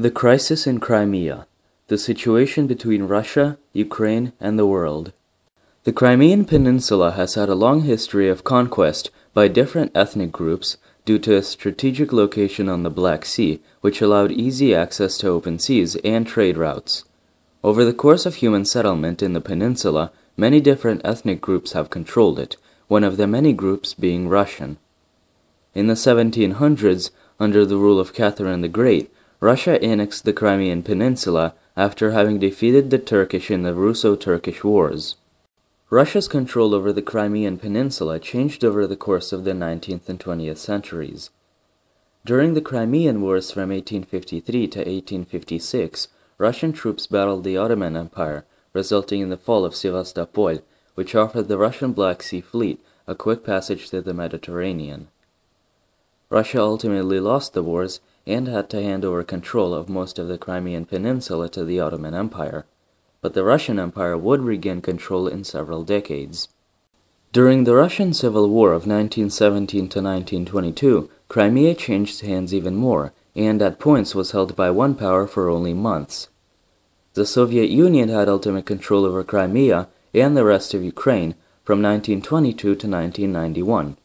The crisis in Crimea, the situation between Russia, Ukraine, and the world. The Crimean Peninsula has had a long history of conquest by different ethnic groups due to its strategic location on the Black Sea, which allowed easy access to open seas and trade routes. Over the course of human settlement in the peninsula, many different ethnic groups have controlled it, one of the many groups being Russian. In the 1700s, under the rule of Catherine the Great, Russia annexed the Crimean Peninsula after having defeated the Turkish in the Russo-Turkish Wars. Russia's control over the Crimean Peninsula changed over the course of the 19th and 20th centuries. During the Crimean Wars from 1853 to 1856, Russian troops battled the Ottoman Empire, resulting in the fall of Sevastopol, which offered the Russian Black Sea Fleet a quick passage to the Mediterranean. Russia ultimately lost the wars and had to hand over control of most of the Crimean Peninsula to the Ottoman Empire, but the Russian Empire would regain control in several decades. During the Russian Civil War of 1917 to 1922, Crimea changed hands even more, and at points was held by one power for only months. The Soviet Union had ultimate control over Crimea and the rest of Ukraine from 1922 to 1991.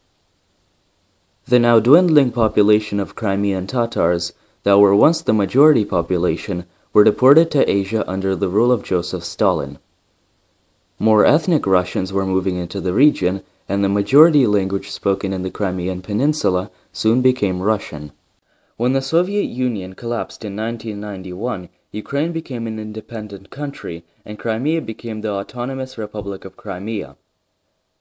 The now dwindling population of Crimean Tatars, that were once the majority population, were deported to Asia under the rule of Joseph Stalin. More ethnic Russians were moving into the region, and the majority language spoken in the Crimean Peninsula soon became Russian. When the Soviet Union collapsed in 1991, Ukraine became an independent country, and Crimea became the Autonomous Republic of Crimea.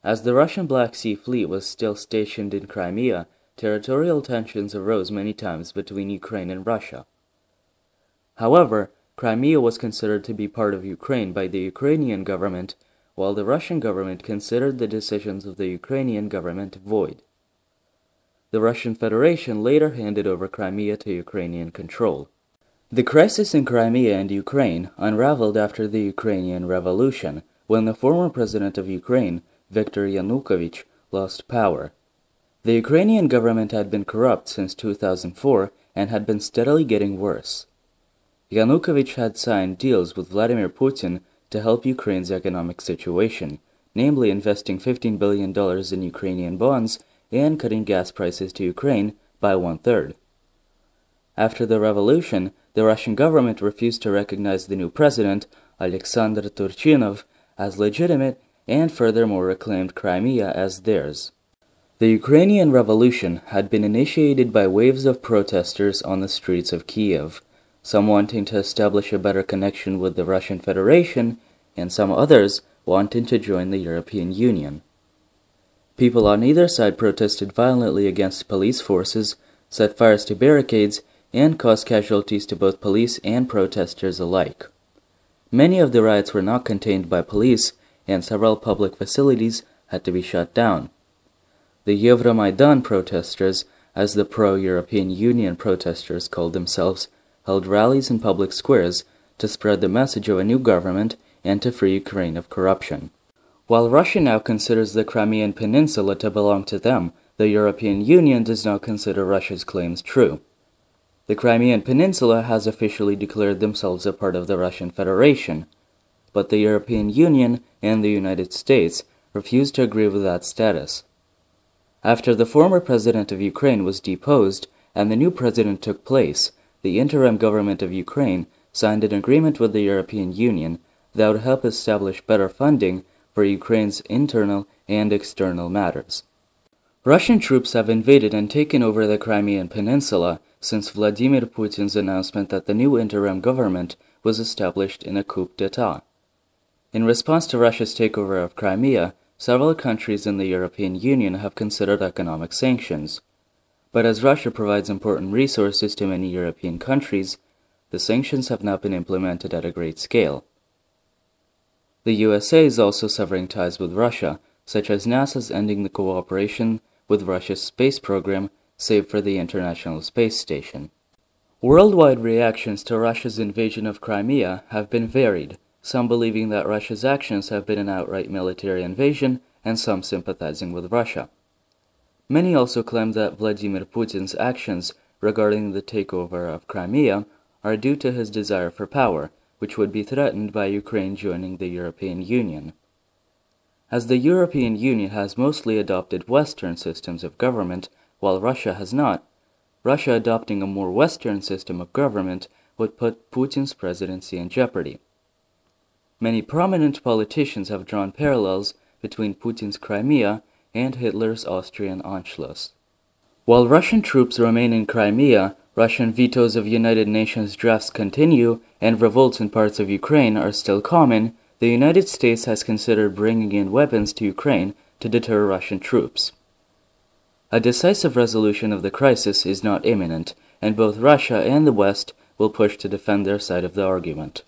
As the Russian Black Sea Fleet was still stationed in Crimea, territorial tensions arose many times between Ukraine and Russia. However, Crimea was considered to be part of Ukraine by the Ukrainian government, while the Russian government considered the decisions of the Ukrainian government void. The Russian Federation later handed over Crimea to Ukrainian control. The crisis in Crimea and Ukraine unraveled after the Ukrainian Revolution, when the former president of Ukraine, Viktor Yanukovych, lost power. The Ukrainian government had been corrupt since 2004 and had been steadily getting worse. Yanukovych had signed deals with Vladimir Putin to help Ukraine's economic situation, namely investing $15 billion in Ukrainian bonds and cutting gas prices to Ukraine by 1/3. After the revolution, the Russian government refused to recognize the new president, Alexander Turchinov, as legitimate and furthermore reclaimed Crimea as theirs. The Ukrainian Revolution had been initiated by waves of protesters on the streets of Kiev, some wanting to establish a better connection with the Russian Federation, and some others wanting to join the European Union. People on either side protested violently against police forces, set fires to barricades, and caused casualties to both police and protesters alike. Many of the riots were not contained by police, and several public facilities had to be shut down. The Euromaidan protesters, as the pro-European Union protesters called themselves, held rallies in public squares to spread the message of a new government and to free Ukraine of corruption. While Russia now considers the Crimean Peninsula to belong to them, the European Union does not consider Russia's claims true. The Crimean Peninsula has officially declared themselves a part of the Russian Federation, but the European Union and the United States refuse to agree with that status. After the former president of Ukraine was deposed and the new president took place, the interim government of Ukraine signed an agreement with the European Union that would help establish better funding for Ukraine's internal and external matters. Russian troops have invaded and taken over the Crimean Peninsula since Vladimir Putin's announcement that the new interim government was established in a coup d'etat. In response to Russia's takeover of Crimea, several countries in the European Union have considered economic sanctions. But as Russia provides important resources to many European countries, the sanctions have not been implemented at a great scale. The USA is also severing ties with Russia, such as NASA's ending the cooperation with Russia's space program, save for the International Space Station. Worldwide reactions to Russia's invasion of Crimea have been varied, some believing that Russia's actions have been an outright military invasion, and some sympathizing with Russia. Many also claim that Vladimir Putin's actions regarding the takeover of Crimea are due to his desire for power, which would be threatened by Ukraine joining the European Union. As the European Union has mostly adopted Western systems of government, while Russia has not, Russia adopting a more Western system of government would put Putin's presidency in jeopardy. Many prominent politicians have drawn parallels between Putin's Crimea and Hitler's Austrian Anschluss. While Russian troops remain in Crimea, Russian vetoes of United Nations drafts continue, and revolts in parts of Ukraine are still common. The United States has considered bringing in weapons to Ukraine to deter Russian troops. A decisive resolution of the crisis is not imminent, and both Russia and the West will push to defend their side of the argument.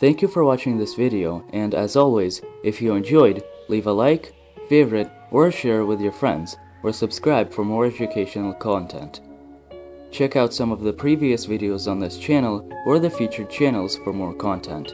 Thank you for watching this video, and as always, if you enjoyed, leave a like, favorite, or share with your friends, or subscribe for more educational content. Check out some of the previous videos on this channel or the featured channels for more content.